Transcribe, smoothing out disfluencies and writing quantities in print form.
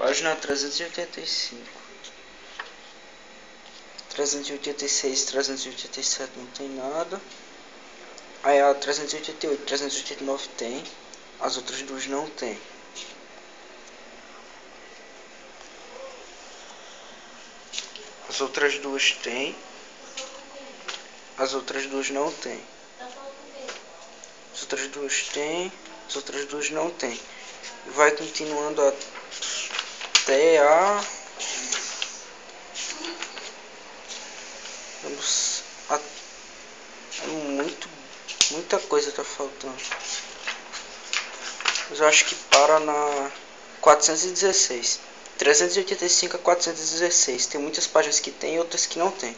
Página 385. 386, 387 não tem nada. Aí a 388, 389 tem. As outras duas não tem. As outras duas tem. As outras duas não tem. As outras duas tem. As outras duas não tem. E vai continuando até a... muita coisa tá faltando. Mas eu acho que para na 416. 385 a 416. Tem muitas páginas que tem e outras que não tem.